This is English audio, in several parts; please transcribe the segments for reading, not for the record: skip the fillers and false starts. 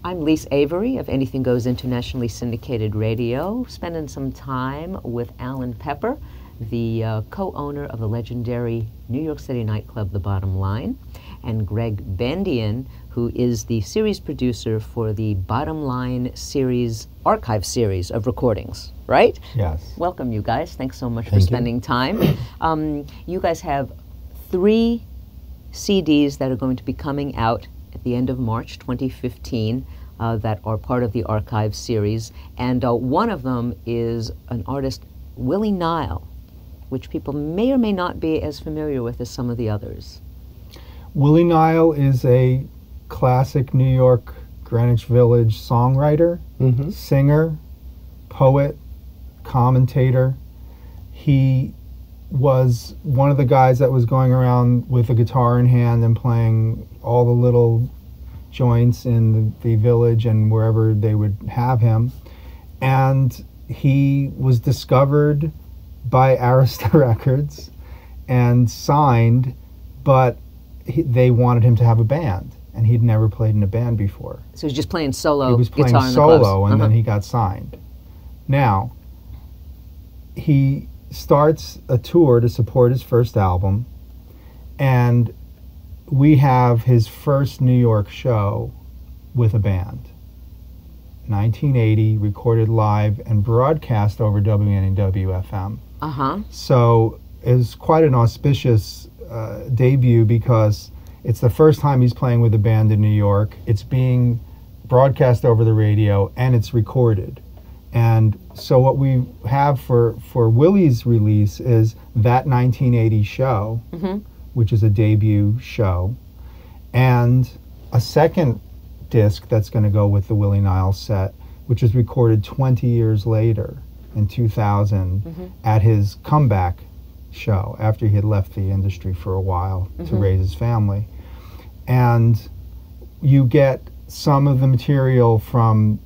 I'm Lise Avery of Anything Goes Internationally Syndicated Radio, spending some time with Alan Pepper, the co-owner of the legendary New York City nightclub The Bottom Line, and Greg Bandian, who is the series producer for the Bottom Line series, archive series of recordings, right? Yes. Welcome, you guys. Thanks so much for spending time. You guys have 3 CDs that are going to be coming out at the end of March 2015 that are part of the archive series, and one of them is an artist, Willie Nile, which people may or may not be as familiar with as some of the others. Willie Nile is a classic New York, Greenwich Village songwriter, singer, poet, commentator. He was one of the guys that was going around with a guitar in hand and playing all the little joints in the village and wherever they would have him. And he was discovered by Arista Records and signed, but they wanted him to have a band, and he'd never played in a band before. So he's just playing solo He was playing guitar in solo, the clubs. and then he got signed. Now, he starts a tour to support his first album, and we have his first New York show with a band. 1980, recorded live and broadcast over WNEW-FM. So it was quite an auspicious debut because it's the first time he's playing with a band in New York. It's being broadcast over the radio, and it's recorded. And so what we have for Willie's release is that 1980 show, which is a debut show, and a second disc that's going to go with the Willie Nile set, which was recorded 20 years later in 2000 at his comeback show after he had left the industry for a while to raise his family. And you get some of the material from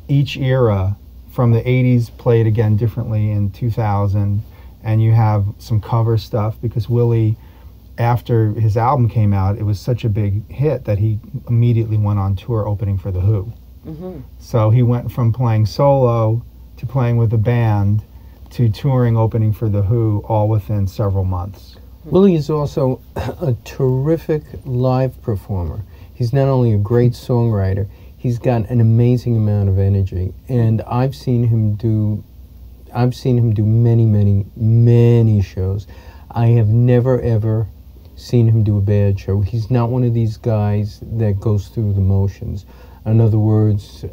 each era, from the 80s played again differently in 2000, and you have some cover stuff because Willie, after his album came out, it was such a big hit that he immediately went on tour opening for The Who. So he went from playing solo to playing with a band to touring opening for The Who, all within several months. Willie is also a terrific live performer. He's not only a great songwriter, he's got an amazing amount of energy, and I've seen him do many shows. I have never ever seen him do a bad show. He's not one of these guys that goes through the motions. In other words,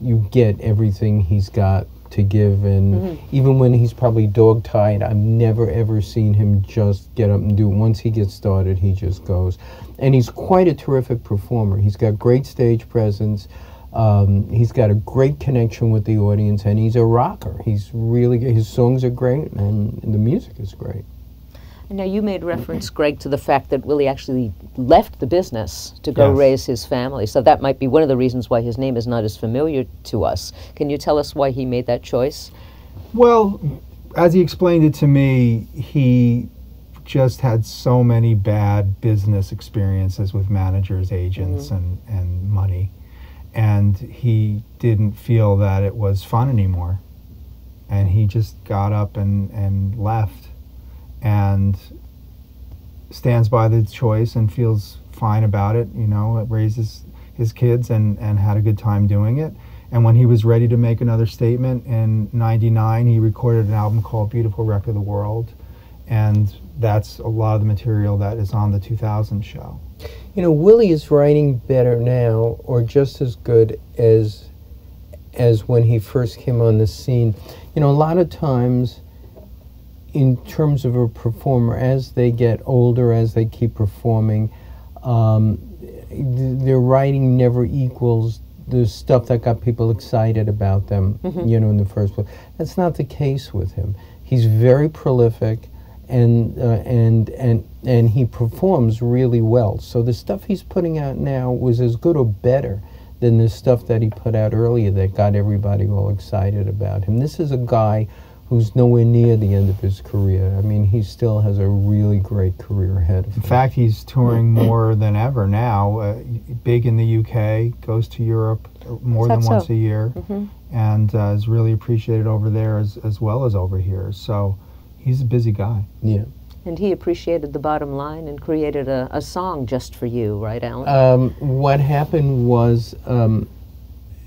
you get everything he's got to give, and even when he's probably dog-tired, I've never ever seen him just get up and do it. Once he gets started, he just goes. And he's quite a terrific performer. He's got great stage presence. He's got a great connection with the audience, and he's a rocker. He's really good. His songs are great, and the music is great. Now, you made reference, Greg, to the fact that Willie actually left the business to go raise his family. So that might be one of the reasons why his name is not as familiar to us. Can you tell us why he made that choice? Well, as he explained it to me, he just had so many bad business experiences with managers, agents, and money. And he didn't feel that it was fun anymore. And he just got up and left. And stands by the choice and feels fine about it, you know, raises his kids and had a good time doing it. And when he was ready to make another statement in '99, he recorded an album called Beautiful Wreck of the World. And that's a lot of the material that is on the 2000 show. You know, Willie is writing better now, or just as good as when he first came on the scene. You know, a lot of times, in terms of a performer, as they get older, as they keep performing, their writing never equals the stuff that got people excited about them, you know, in the first place. That's not the case with him. He's very prolific, and he performs really well. So the stuff he's putting out now was as good or better than the stuff that he put out earlier that got everybody all excited about him. This is a guy who's nowhere near the end of his career. I mean, he still has a really great career ahead of him. In fact, he's touring more than ever now. Big in the UK, goes to Europe more than once a year, and is really appreciated over there as well as over here. So he's a busy guy. Yeah. And he appreciated the Bottom Line and created a song just for you, right, Alan? What happened was,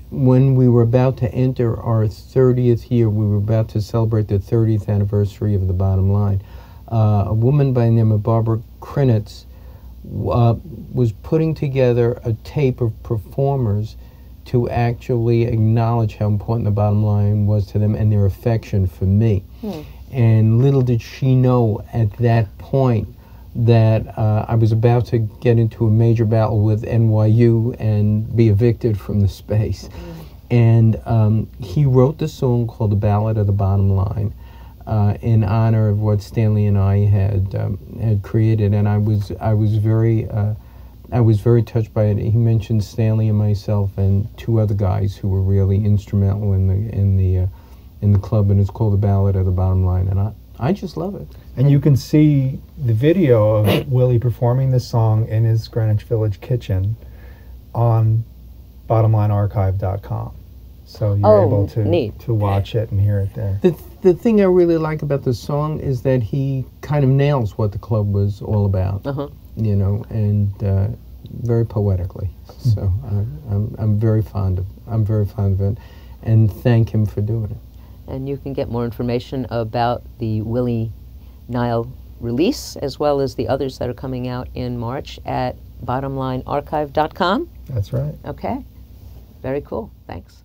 when we were about to enter our 30th year, we were about to celebrate the 30th anniversary of the Bottom Line. A woman by the name of Barbara Krinitz was putting together a tape of performers to actually acknowledge how important the Bottom Line was to them and their affection for me. And little did she know at that point that I was about to get into a major battle with NYU and be evicted from the space. And he wrote the song called The Ballad of the Bottom Line in honor of what Stanley and I had created, and I was very touched by it. He mentioned Stanley and myself and two other guys who were really instrumental in the club, and it's called The Ballad of the Bottom Line, and I just love it. And you can see the video of Willie performing this song in his Greenwich Village kitchen on bottomlinearchive.com. So you're able to watch it and hear it there. The thing I really like about the song is that he kind of nails what the club was all about, you know, and very poetically. So I'm very fond of it, and thank him for doing it. And you can get more information about the Willie Nile release, as well as the others that are coming out in March, at bottomlinearchive.com. That's right. Okay. Very cool. Thanks.